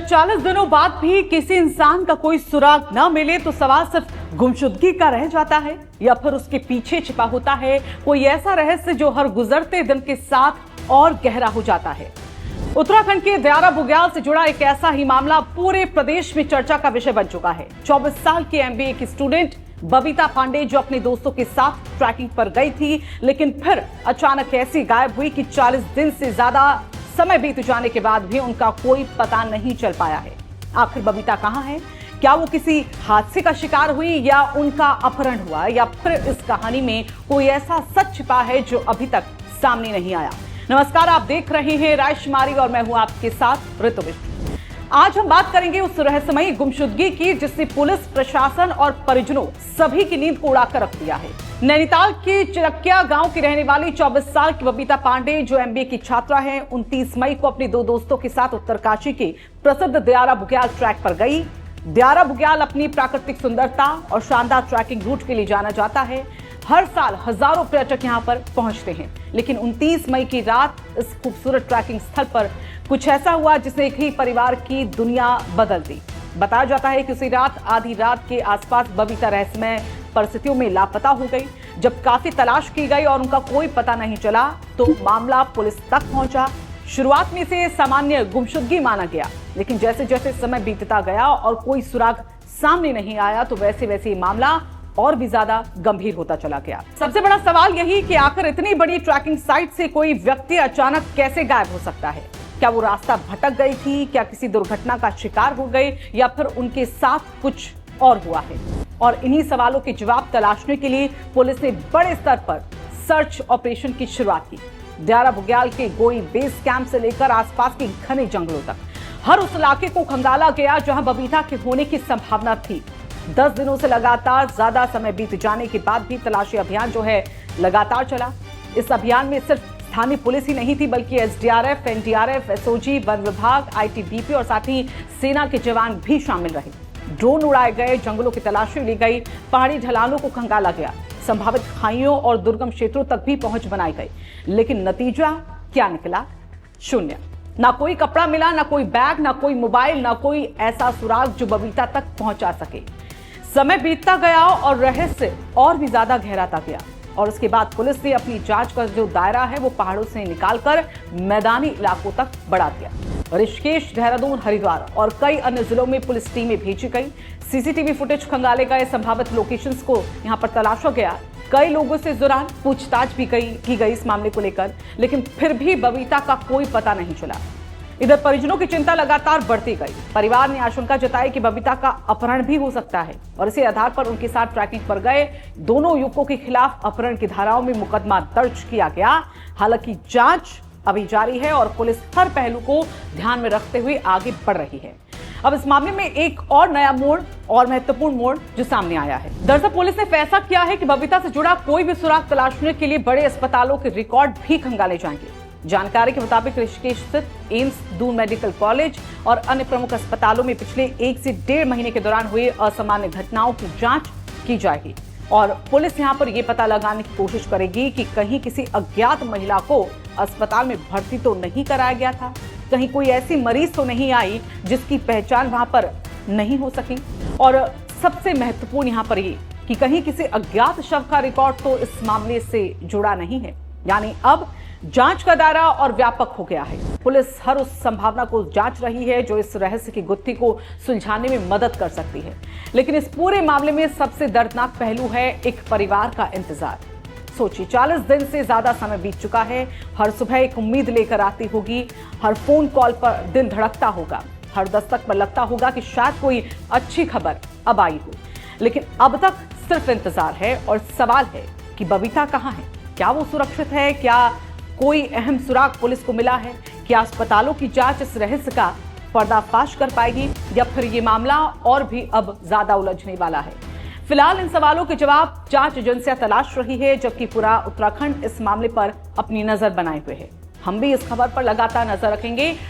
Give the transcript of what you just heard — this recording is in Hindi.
40 दिनों बाद भी किसी इंसान का कोई सुराग न मिले तो सवाल सिर्फ गुमशुदगी का रह जाता है या फिर उसके पीछे छिपा होता है कोई ऐसा रहस्य जो हर गुजरते दिन के साथ और गहरा हो जाता है। उत्तराखंड के दियारा बुग्याल से जुड़ा एक ऐसा ही मामला पूरे प्रदेश में चर्चा का विषय बन चुका है। 24 साल की एमबीए की स्टूडेंट बबीता पांडे जो अपने दोस्तों के साथ ट्रैकिंग पर गई थी, लेकिन फिर अचानक ऐसी गायब हुई कि 40 दिन से ज्यादा समय बीत जाने के बाद भी उनका कोई पता नहीं चल पाया है। आखिर बबीता कहां है? क्या वो किसी हादसे का शिकार हुई या उनका अपहरण हुआ या फिर इस कहानी में कोई ऐसा सच छिपा है जो अभी तक सामने नहीं आया? नमस्कार, आप देख रहे हैं रायशुमारी और मैं हूं आपके साथ ऋतु मिश्र। आज हम बात करेंगे उस रहस्यमयी गुमशुदगी की जिसने पुलिस, प्रशासन और परिजनों सभी की नींद को उड़ाकर रख दिया है। नैनीताल के चिरकिया गांव की रहने वाली 24 साल की बबीता पांडे जो एमबीए की छात्रा है, 29 मई को अपने दो दोस्तों के साथ उत्तरकाशी के प्रसिद्ध दियारा बुग्याल ट्रैक पर गई। दियारा बुग्याल अपनी प्राकृतिक सुंदरता और शानदार ट्रैकिंग रूट के लिए जाना जाता है। हर साल हजारों पर्यटक यहां पर पहुंचते हैं, लेकिन 29 मई की रात इस खूबसूरत ट्रैकिंग स्थल पर कुछ ऐसा हुआ जिसने एक ही परिवार की दुनिया बदल दी। बताया जाता है कि उसी रात आधी रात के आसपास बबीता रहस्यमय परिस्थितियों में लापता हो गई। जब काफी तलाश की गई और उनका कोई पता नहीं चला तो मामला पुलिस तक पहुंचा। शुरुआत में इसे सामान्य गुमशुदगी माना गया, लेकिन जैसे जैसे समय बीतता गया और कोई सुराग सामने नहीं आया तो वैसे वैसे मामला और भी ज्यादा गंभीर होता चला गया। सबसे बड़ा सवाल यही कि आखिर इतनी बड़ी ट्रैकिंग साइट से कोई व्यक्ति अचानक कैसे गायब हो सकता है? क्या वो रास्ता भटक गई थी? क्या किसी दुर्घटना का शिकार हो गई या फिर उनके साथ कुछ और हुआ है? और इन्हीं सवालों के जवाब तलाशने के लिए पुलिस ने बड़े स्तर पर सर्च ऑपरेशन की शुरुआत की। दियारा बुग्याल के गोई बेस कैंप से लेकर आसपास के घने जंगलों तक हर उस इलाके को खंगाला गया जहां बबीता के होने की संभावना थी। 10 दिनों से लगातार ज्यादा समय बीत जाने के बाद भी तलाशी अभियान जो है लगातार चला। इस अभियान में सिर्फ स्थानीय पुलिस ही नहीं थी बल्कि एसडीआरएफ, एनडीआरएफ, एसओजी, वन विभाग, आईटीबीपी और साथ ही सेना के जवान भी शामिल रहे। ड्रोन उड़ाए गए, जंगलों की तलाशी ली गई, पहाड़ी ढलानों को खंगाला गया, संभावित खाइयों और दुर्गम क्षेत्रों तक भी पहुंच बनाई गई, लेकिन नतीजा क्या निकला? शून्य। ना कोई कपड़ा मिला, ना कोई बैग, ना कोई मोबाइल, ना कोई ऐसा सुराग जो बबीता तक पहुंचा सके। समय बीतता गया और रहस्य और भी ज्यादा गहराता गया और उसके बाद पुलिस ने अपनी जांच का जो दायरा है वो पहाड़ों से निकालकर मैदानी इलाकों तक बढ़ा दिया। ऋषिकेश, देहरादून, हरिद्वार और कई अन्य जिलों में पुलिस टीमें भेजी गई। सीसीटीवी फुटेज खंगाले गए, संभावित लोकेशंस को यहां पर तलाशा गया। कई लोगों से दौरान पूछताछ भी की गई इस मामले को लेकर, लेकिन फिर भी बबीता का कोई पता नहीं चला। इधर परिजनों की चिंता लगातार बढ़ती गई। परिवार ने आशंका जताई कि बबीता का अपहरण भी हो सकता है और इसी आधार पर उनके साथ ट्रैकिंग पर गए दोनों युवकों के खिलाफ अपहरण की धाराओं में मुकदमा दर्ज किया गया। हालांकि जांच अभी जारी है और पुलिस हर पहलू को ध्यान में रखते हुए आगे बढ़ रही है। अब इस मामले में एक और नया मोड़ और महत्वपूर्ण मोड़ जो सामने आया है। दरअसल पुलिस ने फैसला किया है कि बबीता से जुड़ा कोई भी सुराग तलाशने के लिए बड़े अस्पतालों के रिकॉर्ड भी खंगाले जाएंगे। जानकारी के मुताबिक ऋषिकेश स्थित एम्स, दून मेडिकल कॉलेज और अन्य प्रमुख अस्पतालों में पिछले 1 से 1.5 महीने के दौरान हुए असामान्य घटनाओं की जांच की जाएगी और पुलिस यहां पर यह पता लगाने की कोशिश करेगी कि कहीं किसी अज्ञात महिला को अस्पताल में भर्ती तो नहीं कराया गया था, कहीं कोई ऐसी मरीज तो नहीं आई जिसकी पहचान वहां पर नहीं हो सकी, और सबसे महत्वपूर्ण यहां पर ये कि कहीं किसी अज्ञात शव का रिकॉर्ड तो इस मामले से जुड़ा नहीं है। यानी अब जांच का दायरा और व्यापक हो गया है। पुलिस हर उस संभावना को जांच रही है जो इस रहस्य की गुत्थी को सुलझाने में मदद कर सकती है, लेकिन इस पूरे मामले में सबसे दर्दनाक पहलू है एक परिवार का इंतजार। सोचिए, 40 दिन से ज्यादा समय बीत चुका है। हर सुबह एक उम्मीद लेकर आती होगी, हर फोन कॉल पर दिल धड़कता होगा, हर दस्तक पर लगता होगा कि शायद कोई अच्छी खबर अब आई हो, लेकिन अब तक सिर्फ इंतजार है। और सवाल है कि बबीता कहां है? क्या वो सुरक्षित है? क्या कोई अहम सुराग पुलिस को मिला है? क्या अस्पतालों की जांच इस रहस्य का पर्दाफाश कर पाएगी या फिर ये मामला और भी अब ज्यादा उलझने वाला है? फिलहाल इन सवालों के जवाब जांच एजेंसियां तलाश रही है, जबकि पूरा उत्तराखंड इस मामले पर अपनी नजर बनाए हुए है। हम भी इस खबर पर लगातार नजर रखेंगे।